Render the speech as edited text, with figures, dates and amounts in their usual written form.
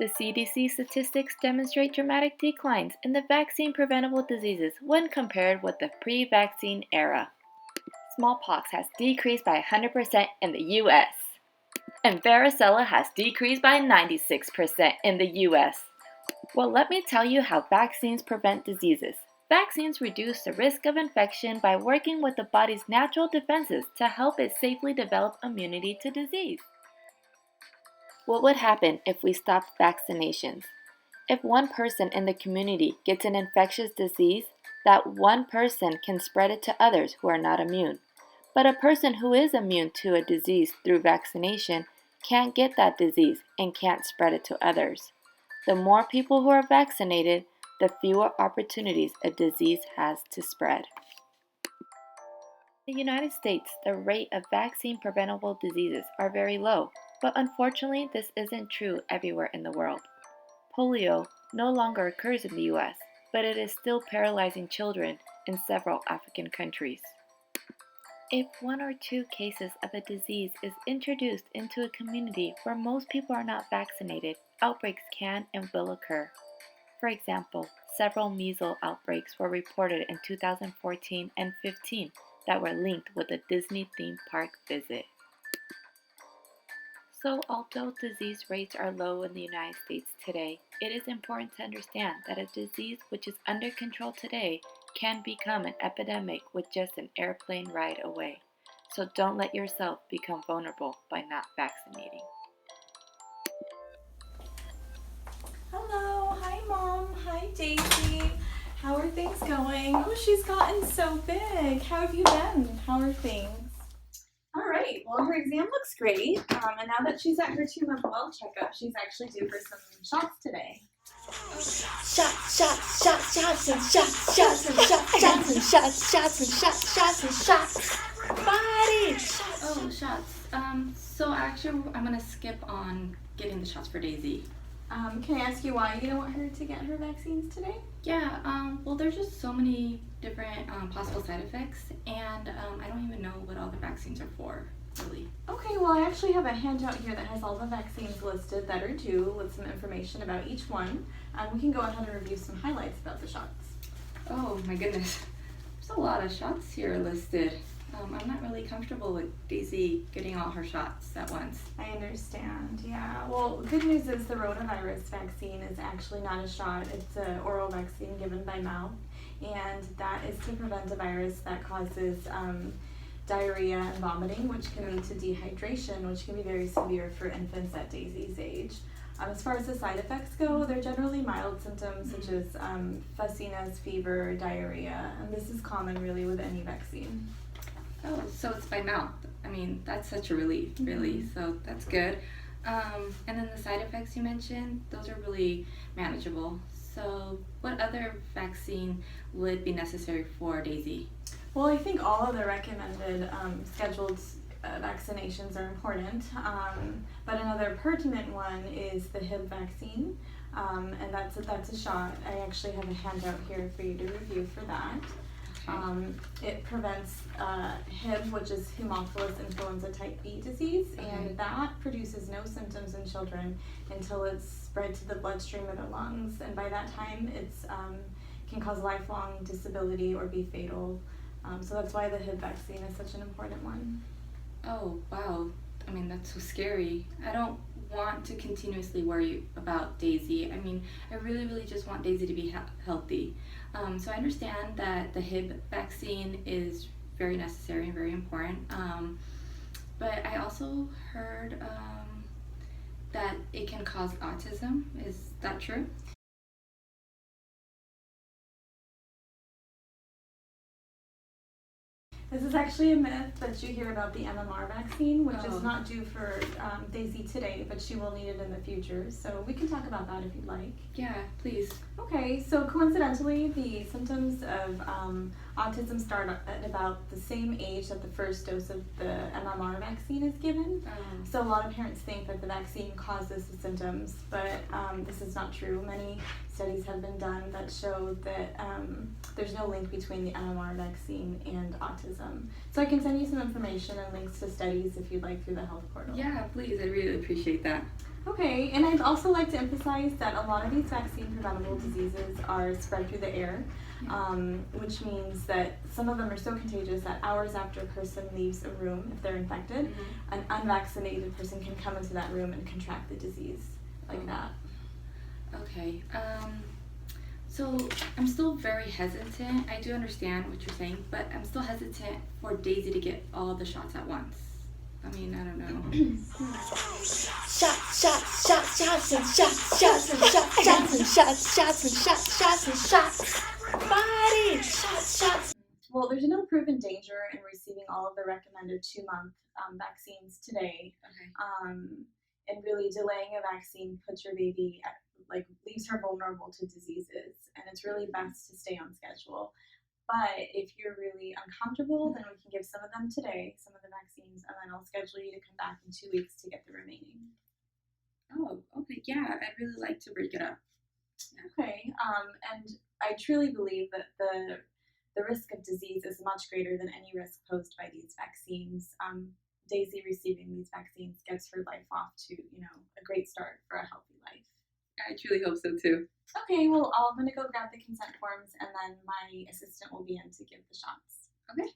The CDC statistics demonstrate dramatic declines in the vaccine-preventable diseases when compared with the pre-vaccine era. Smallpox has decreased by 100% in the U.S. and varicella has decreased by 96% in the U.S. Well, let me tell you how vaccines prevent diseases. Vaccines reduce the risk of infection by working with the body's natural defenses to help it safely develop immunity to disease. What would happen if we stopped vaccinations? If one person in the community gets an infectious disease, that one person can spread it to others who are not immune. But a person who is immune to a disease through vaccination can't get that disease and can't spread it to others. The more people who are vaccinated, the fewer opportunities a disease has to spread. In the United States, the rate of vaccine-preventable diseases are very low, but unfortunately this isn't true everywhere in the world. Polio no longer occurs in the US, but it is still paralyzing children in several African countries. If one or two cases of a disease is introduced into a community where most people are not vaccinated, outbreaks can and will occur. For example, several measles outbreaks were reported in 2014 and 15 that were linked with a Disney theme park visit. So although disease rates are low in the United States today, it is important to understand that a disease which is under control today can become an epidemic with just an airplane ride away. So don't let yourself become vulnerable by not vaccinating. Hello, hi Mom, hi Daisy. How are things going? Oh, she's gotten so big. How have you been? How are things? All right, well, her exam looks great. And now that she's at her 2-month well checkup, she's actually due for some shots today. Shots and shots. Body. Oh, shots. So actually, I'm gonna skip on getting the shots for Daisy. Can I ask you why you don't want her to get her vaccines today? Yeah, well, there's just so many different possible side effects, and I don't even know what all the vaccines are for, really. Okay, well, I actually have a handout here that has all the vaccines listed that are due with some information about each one. We can go ahead and review some highlights about the shots. Oh my goodness, there's a lot of shots here listed. I'm not really comfortable with Daisy getting all her shots at once. I understand, yeah. Well, good news is the rotavirus vaccine is actually not a shot. It's an oral vaccine given by mouth, and that is to prevent a virus that causes diarrhea and vomiting, which can lead to dehydration, which can be very severe for infants at Daisy's age. As far as the side effects go, they're generally mild symptoms such as fussiness, fever, diarrhea, and this is common really with any vaccine. Oh, so it's by mouth. I mean, that's such a relief, really, so that's good. And then the side effects you mentioned, those are really manageable. So what other vaccine would be necessary for Daisy? Well, I think all of the recommended scheduled vaccinations are important, but another pertinent one is the Hib vaccine, and that's a shot. I actually have a handout here for you to review for that. It prevents Hib, which is Haemophilus influenza type B disease, and that produces no symptoms in children until it's spread to the bloodstream or the lungs, and by that time it's can cause lifelong disability or be fatal. So that's why the Hib vaccine is such an important one. Oh, wow. I mean, that's so scary. I don't want to continuously worry about Daisy. I mean, I really, really just want Daisy to be healthy. So I understand that the Hib vaccine is very necessary and very important. But I also heard that it can cause autism. Is that true? This is actually a myth that you hear about the MMR vaccine, which is not due for Daisy today, but she will need it in the future. So we can talk about that if you'd like. Yeah, please. Okay, so coincidentally, the symptoms of autism start at about the same age that the first dose of the MMR vaccine is given. So a lot of parents think that the vaccine causes the symptoms, but this is not true. Many studies have been done that show that there's no link between the MMR vaccine and autism. Awesome. So I can send you some information and links to studies if you'd like through the health portal. Yeah, please. I'd really appreciate that. Okay, and I'd also like to emphasize that a lot of these vaccine-preventable diseases are spread through the air, which means that some of them are so contagious that hours after a person leaves a room, if they're infected, an unvaccinated person can come into that room and contract the disease like that. Okay. So I'm still very hesitant. I do understand what you're saying, but I'm still hesitant for Daisy to get all the shots at once. I mean, I don't know. Shots and shots. Everybody, shots. Well, there's no proven danger in receiving all of the recommended 2-month vaccines today. Okay. And really delaying a vaccine puts your baby at, leaves her vulnerable to diseases, and it's really best to stay on schedule. But if you're really uncomfortable, then we can give some of them today, some of the vaccines, and then I'll schedule you to come back in 2 weeks to get the remaining. Oh, okay. Yeah, I'd really like to break it up. Okay, and I truly believe that the risk of disease is much greater than any risk posed by these vaccines. Daisy receiving these vaccines gets her life off to, a great start for a healthy life. I truly hope so too. Okay, well, I'm going to go grab the consent forms, and then my assistant will be in to give the shots. Okay.